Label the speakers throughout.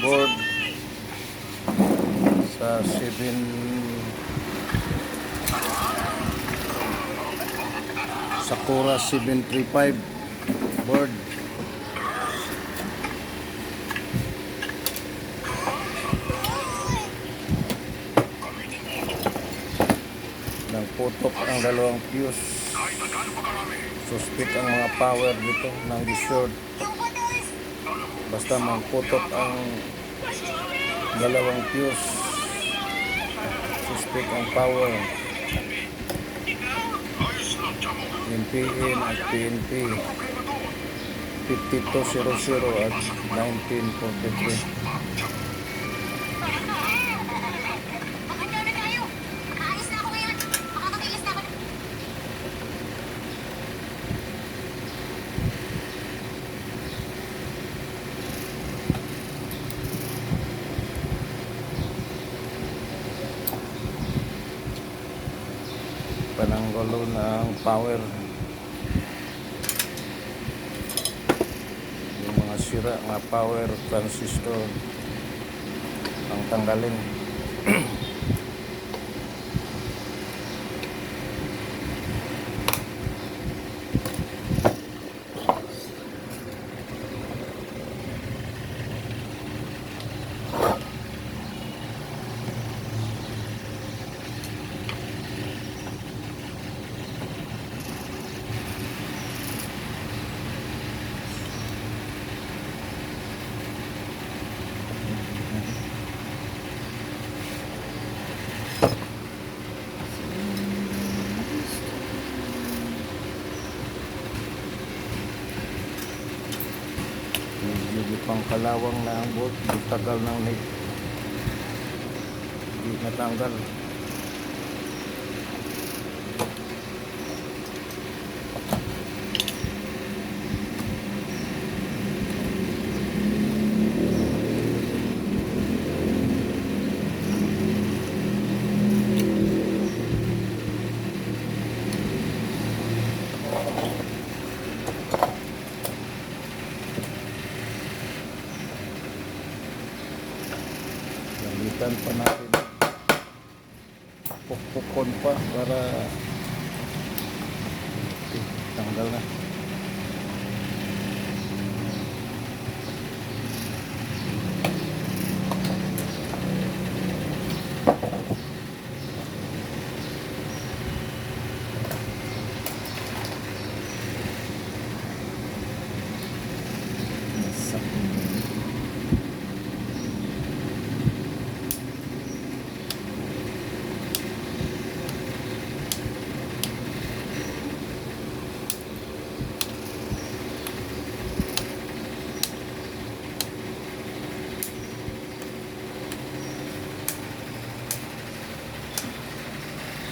Speaker 1: board sa Sakura 735 board. Nagputok ang dalawang fuse. Suspect ang mga power dito ng short. Basta magputok ang dalawang fuse, suspect ang power. MPN at PNP 5200 at 1943. Pananggulo ng power, yung mga sira mga power transistor ang tanggalin. Medyo pang kalawang na ang bolt, tagal ng hindi natanggal. Gamitan pa natin pukpukon pa para tanggal na.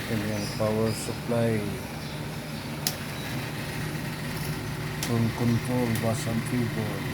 Speaker 1: Yung power supply, full control, bus and keyboard.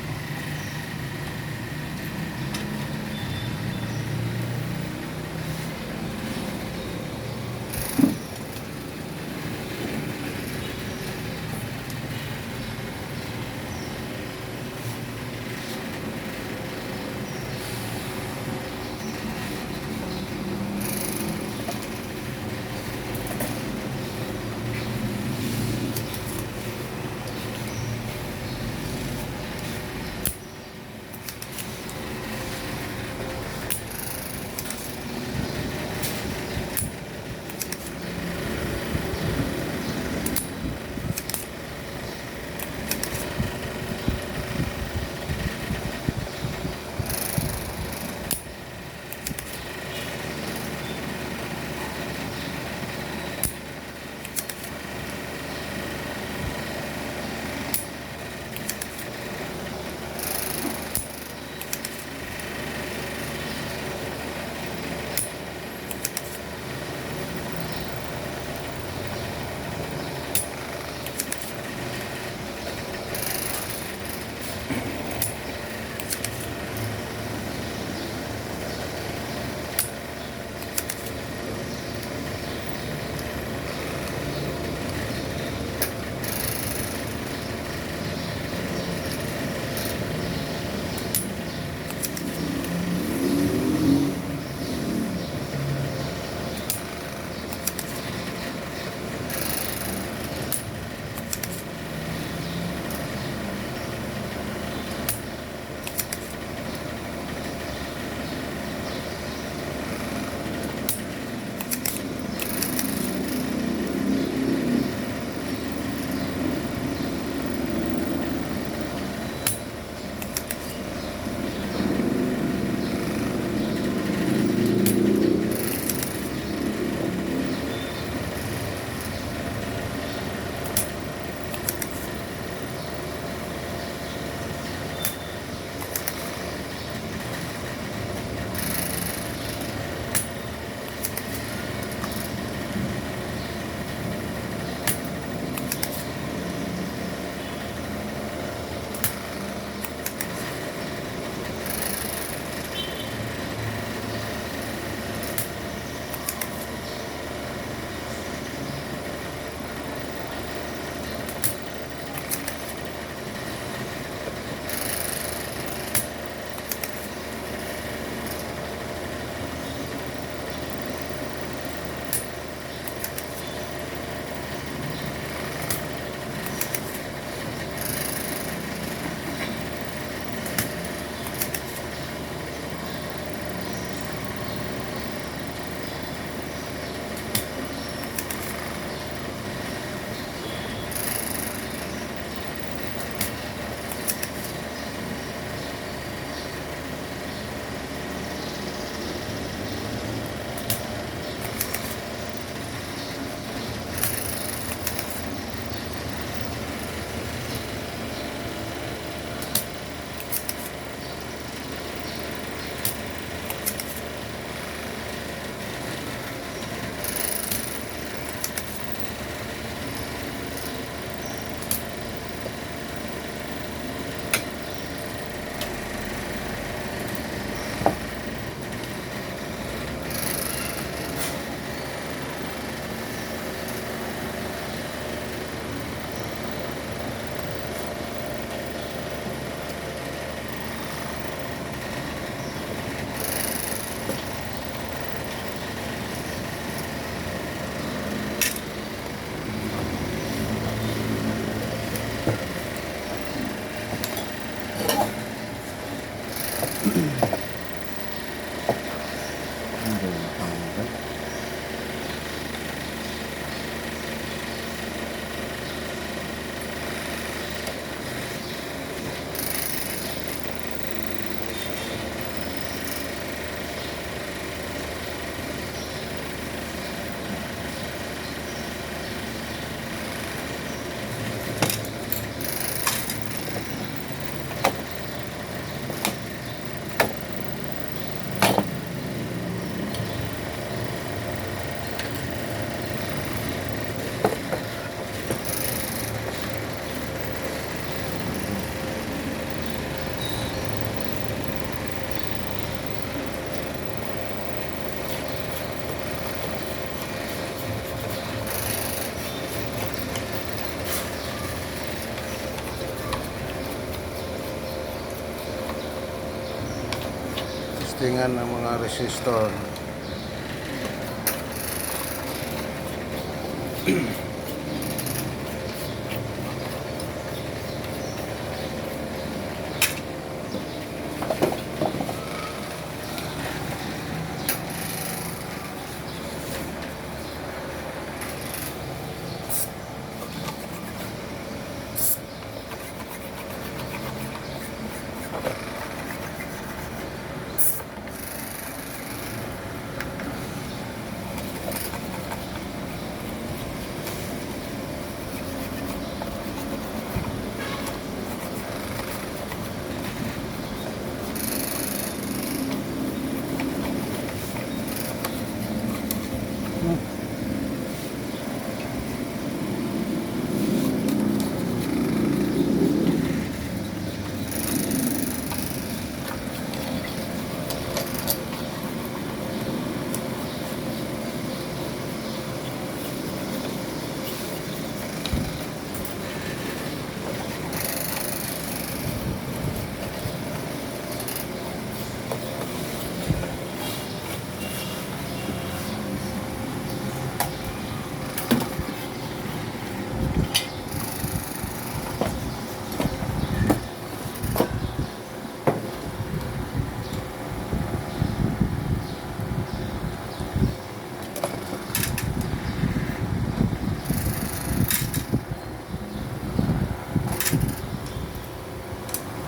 Speaker 1: Testingan ng mga resistor.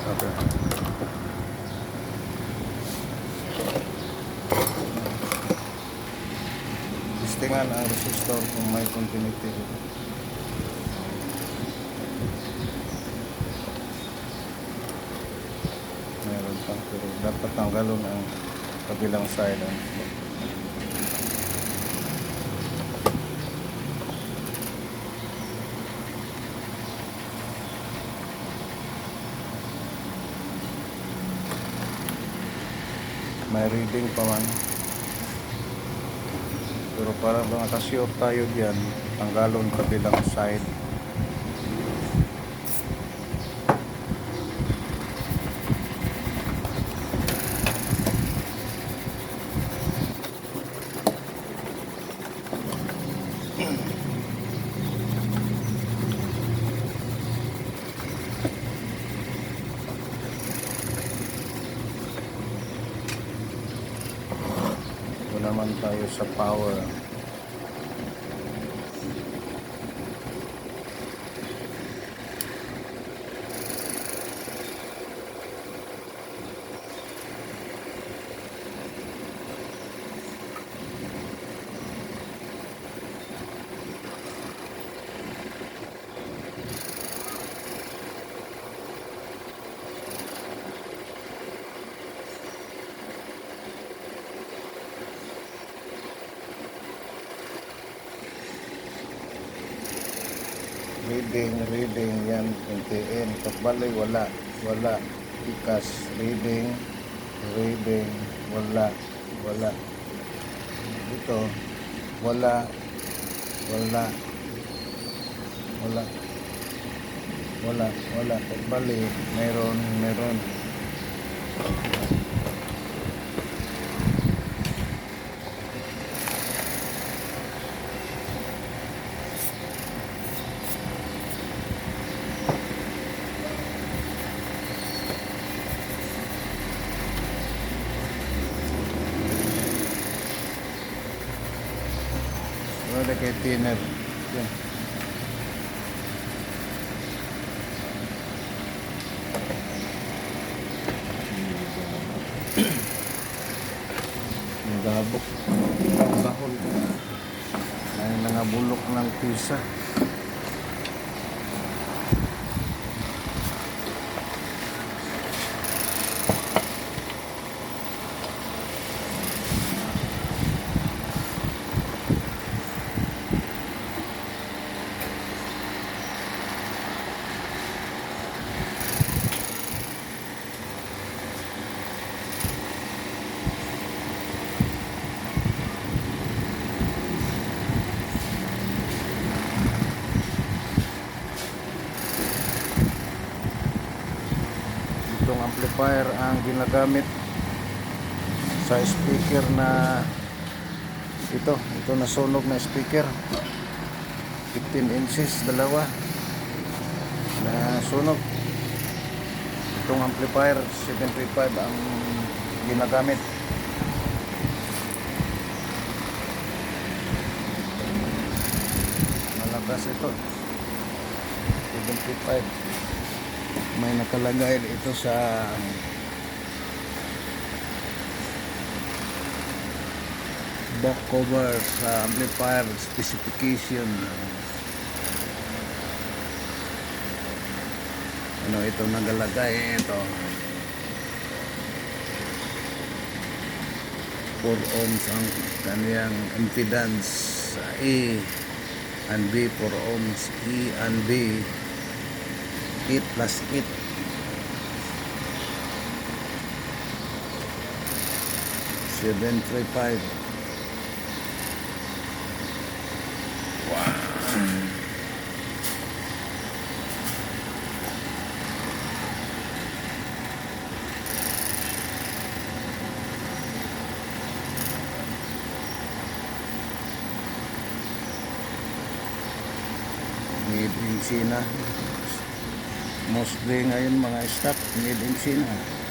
Speaker 1: Okay. Testingan ang resistor kung may continuity. Meron pa, pero dapat tanggalon ang kabilang side. May reading pa man. Pero para makasure tayo diyan, tanggalon kabilang side. Ito naman tayo sa power. Reading yan, NTN. Pagbalik, wala. Ikas, reading, wala. Dito, wala. Pagbalik, meron. Wala kay thinner. Yan. Nagabok. Bahol. Ay nangabulok ng pisa. Itong amplifier ang ginagamit sa speaker na ito nasunog na speaker 15 inches dalawa na sunog. Itong amplifier 735 ang ginagamit. Malakas ito 735. May nakalagay ito sa back cover sa amplifier specification. Ano ito nagalagay ito 4 ohms ang kaniyang impedance A and B, 4 ohms E and B 8 plus 8 735. Wow. Made in China. Mostly ngayon mga stock made in China.